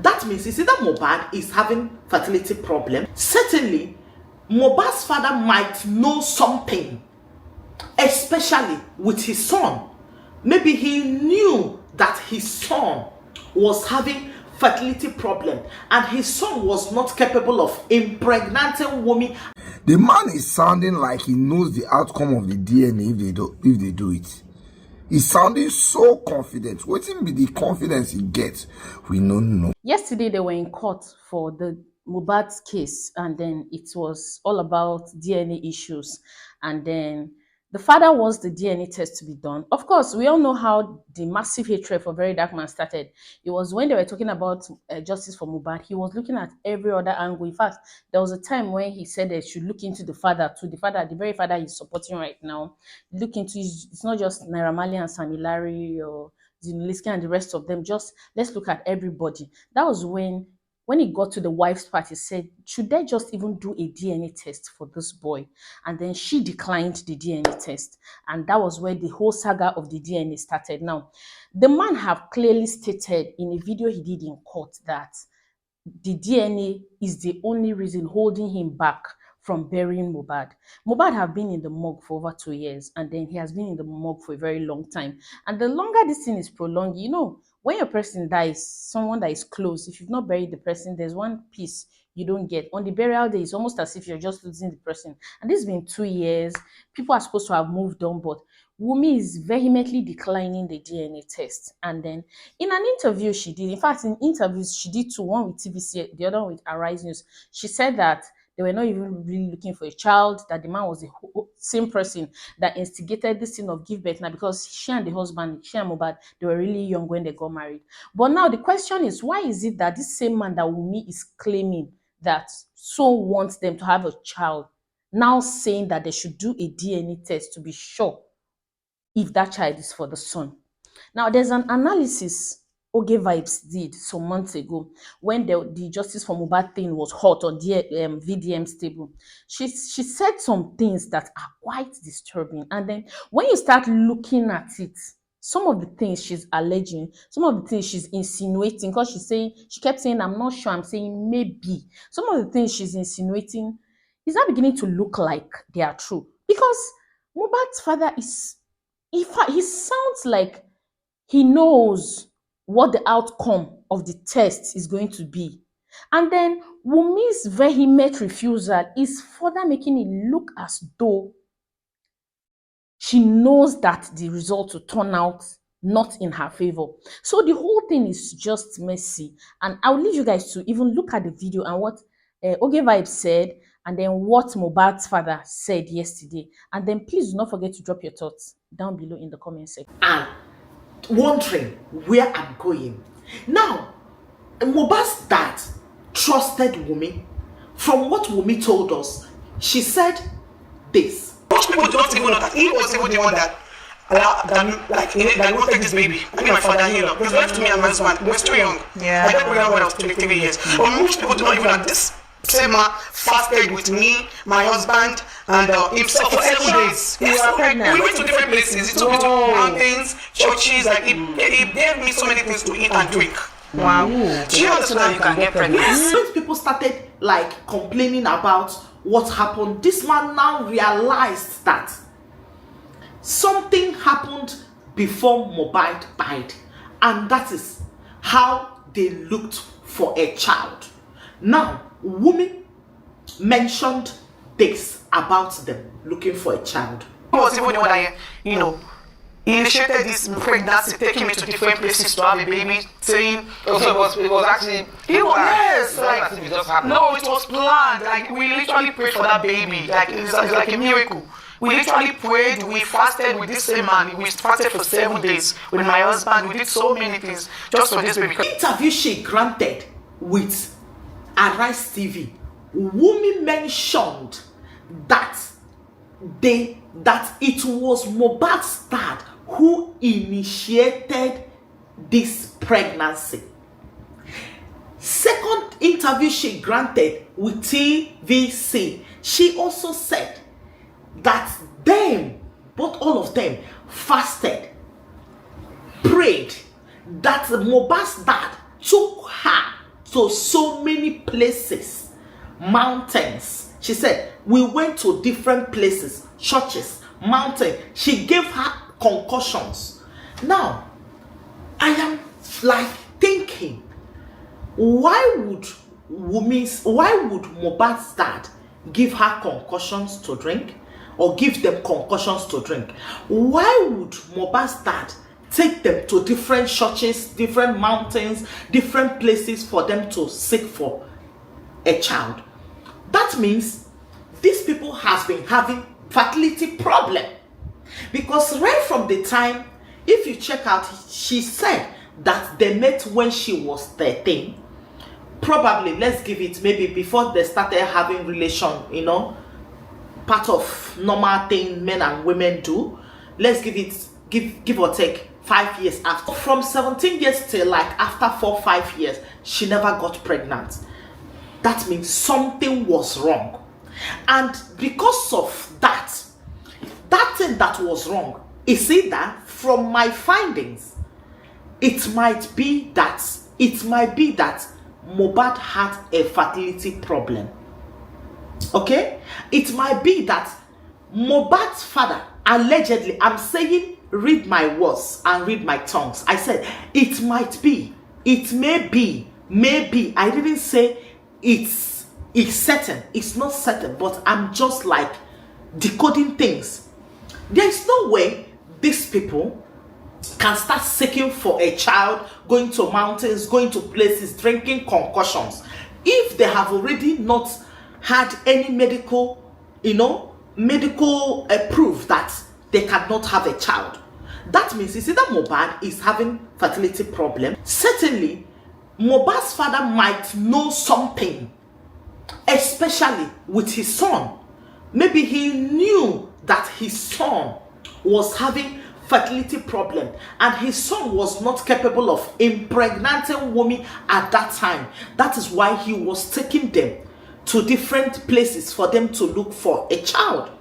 That means it's either Mohbad is having fertility problem. Certainly, Mohbad's father might know something, especially with his son. Maybe he knew that his son was having fertility problem and his son was not capable of impregnating women. The man is sounding like he knows the outcome of the DNA if they do it. He's sounding so confident. What will be the confidence he gets? We don't know. Yesterday they were in court for the Mohbad's case, and then it was all about DNA issues, and then the father wants the DNA test to be done. Of course, we all know how the massive hatred for Very Dark Man started. It was when they were talking about justice for Mohbad. He was looking at every other angle. In fact, there was a time when he said they should look into the father too. The father, the very father he's supporting right now, look into it's not just Naira Marley and Sami Larry or Zinoliski and the rest of them. Just let's look at everybody. That was when he got to the wife's part, he said, should they just even do a DNA test for this boy? And then she declined the DNA test. And that was where the whole saga of the DNA started. Now, the man have clearly stated in a video he did in court that the DNA is the only reason holding him back from burying Mohbad. Mohbad have been in the morgue for over 2 years, and then he has been in the morgue for a very long time. And the longer this thing is prolonged, you know, when your person dies, someone that is close, if you've not buried the person, there's one piece you don't get. On the burial day, it's almost as if you're just losing the person. And this has been 2 years. People are supposed to have moved on, but Wumi is vehemently declining the DNA test. And then in an interview she did, in fact, in interviews she did two, one with TVC, the other with Arise News, she said that they were not even really looking for a child, that the man was the same person that instigated this thing of give birth now, because she and the husband, she and Mohbad, they were really young when they got married. But now the question is, why is it that this same man that Wumi is claiming that so wants them to have a child, now saying that they should do a DNA test to be sure if that child is for the son? Now, there's an analysis Oge Vibes did some months ago when the Justice for Mohbad thing was hot on the VDM's table. She said some things that are quite disturbing. And then when you start looking at it, some of the things she's alleging, some of the things she's insinuating, because she kept saying, I'm not sure, I'm saying maybe. Some of the things she's insinuating is not beginning to look like they are true. Because Mohbad's father he sounds like he knows what the outcome of the test is going to be. And then Wumi's vehement refusal is further making it look as though she knows that the result will turn out not in her favor. So the whole thing is just messy. And I'll leave you guys to even look at the video and what Oge Vibe said, and then what Mohbad's father said yesterday. And then please do not forget to drop your thoughts down below in the comment section. And wondering where I'm going. Now, Mohbad's dad trusted Wumi. From what Wumi told us, she said this. Most people don't even know that he was even the one that wanted this baby. I mean, my father-in-law. He was left to me and my husband. We were still young. Yeah. I got pregnant when I was 23 years. But most people do not even know this same man fasted with me, my husband, and himself for 7 days. You were pregnant. We went to different places. He took me to mountains, churches. Like he gave me so many things to eat and drink. Wow. Do you understand how you can get pregnant? Yes. When people started like complaining about what happened, this man now realized that something happened before Mohbad died, and that is how they looked for a child. Now, Wumi mentioned this about them looking for a child. He was even the one that, he initiated this pregnancy, taking me to different places to have a baby, saying, also it was actually, yes, like, it just happened. No, it was planned. Like, we literally prayed for that baby. Like, it's like a miracle. We literally prayed, we fasted with this same man. We fasted for 7 days with my husband. We did so many things just for this baby. Interview she granted with Arise TV, Wumi mentioned that it was Mohbad's dad who initiated this pregnancy. Second interview she granted with TVC, she also said that all of them fasted, prayed, that Mohbad's dad took her to so many places, mountains. She said, we went to different places, churches, mountain. She gave her concussions. Now, I am like thinking, why would Mohbad's dad give her concussions to drink, or give them concussions to drink? Why would Mohbad's dad take them to different churches, different mountains, different places for them to seek for a child? That means these people has been having fertility problem, because right from the time, if you check out, she said that they met when she was 13. Probably, let's give it maybe before they started having relation, you know, part of normal thing men and women do. Let's give it, give or take 5 years after. From 17 years till like after 4-5 years, she never got pregnant. That means something was wrong. And because of that thing that was wrong, is it that from my findings, it might be that Mohbad had a fertility problem. Okay? It might be that Mohbad's father, allegedly, I'm saying, read my words and read my tongues. I said, it might be, it may be, maybe. I didn't say it's certain. It's not certain, but I'm just like decoding things. There is no way these people can start seeking for a child, going to mountains, going to places, drinking concussions, if they have already not had any medical, proof that they cannot have a child. That means it's either Mohbad is having fertility problem. Certainly, Mohbad's father might know something, especially with his son. Maybe he knew that his son was having fertility problem and his son was not capable of impregnating women at that time. That is why he was taking them to different places for them to look for a child,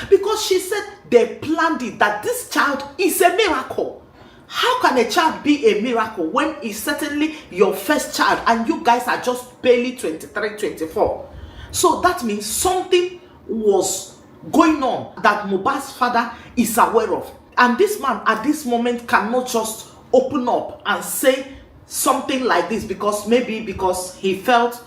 because she said they planned it, that this child is a miracle. How can a child be a miracle when it's certainly your first child and you guys are just barely 23, 24? So that means something was going on that Mohbad's father is aware of. And this man at this moment cannot just open up and say something like this, because he felt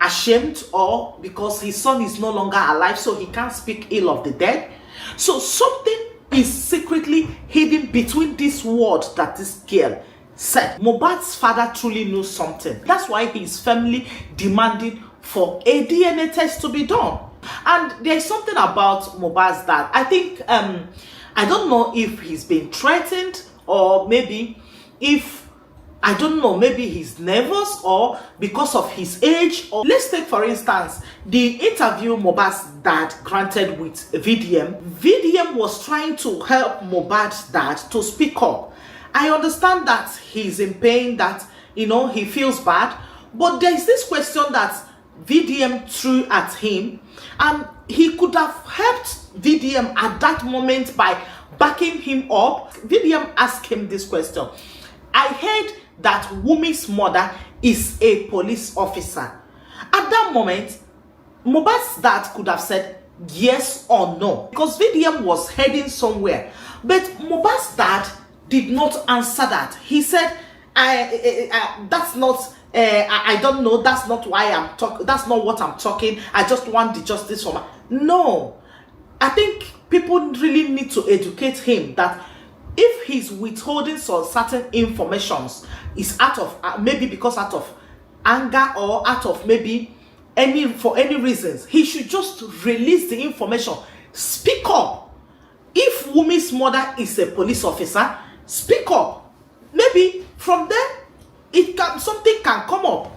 ashamed, or because his son is no longer alive, so he can't speak ill of the dead. So something is secretly hidden between this word that this girl said. Mohbad's father truly knew something. That's why his family demanded for a DNA test to be done. And there's something about Mohbad's dad. I think I don't know if he's been threatened, or maybe maybe he's nervous, or because of his age. Or let's take, for instance, the interview Mohbad's dad granted with VDM. VDM was trying to help Mohbad's dad to speak up. I understand that he's in pain, that, he feels bad, but there's this question that VDM threw at him, and he could have helped VDM at that moment by backing him up. VDM asked him this question: I heard that Wumi's mother is a police officer. At that moment, Mohbad's dad could have said yes or no, because VDM was heading somewhere. But Mohbad's dad did not answer that. He said, that's not, I don't know, that's not why I'm talking, that's not what I'm talking, I just want the justice for my... No. I think people really need to educate him that if he's withholding some certain informations, is out of maybe because out of anger, or out of maybe for any reasons, he should just release the information. Speak up. If Wumi's mother is a police officer, speak up. Maybe from there something can come up.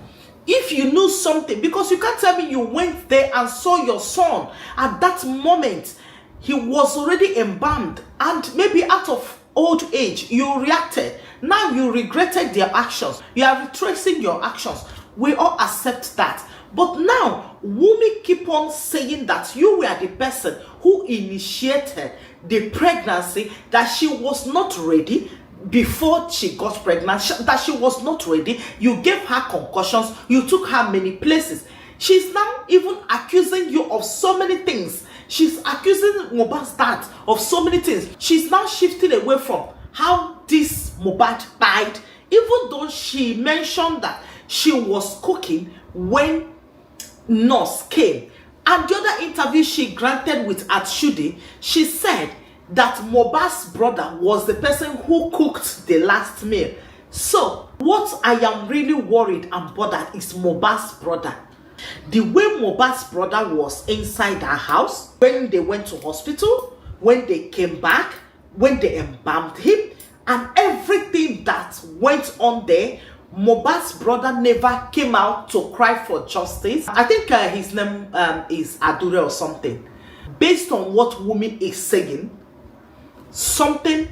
If you know something, because you can't tell me you went there and saw your son at that moment, he was already embalmed, and maybe out of old age you reacted. Now you regretted their actions, you are retracing your actions. We all accept that. But now Wumi keep on saying that you were the person who initiated the pregnancy, that she was not ready, before she got pregnant, that she was not ready. You gave her concussions. You took her many places. She's now even accusing you of so many things. She's accusing Mohbad's dad of so many things. She's now shifting away from how this Mohbad died, even though she mentioned that she was cooking when nurse came. And the other interview she granted with Atshudi, she said that Mohbad's brother was the person who cooked the last meal. So what I am really worried and bothered is Mohbad's brother. The way Mohbad's brother was inside her house, when they went to hospital, when they came back, when they embalmed him, and everything that went on there, Mohbad's brother never came out to cry for justice. I think his name is Adure or something. Based on what woman is saying, something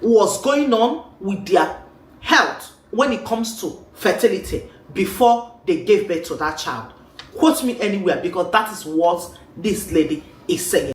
was going on with their health when it comes to fertility before they gave birth to that child. Quote me anywhere, because that is what this lady is saying.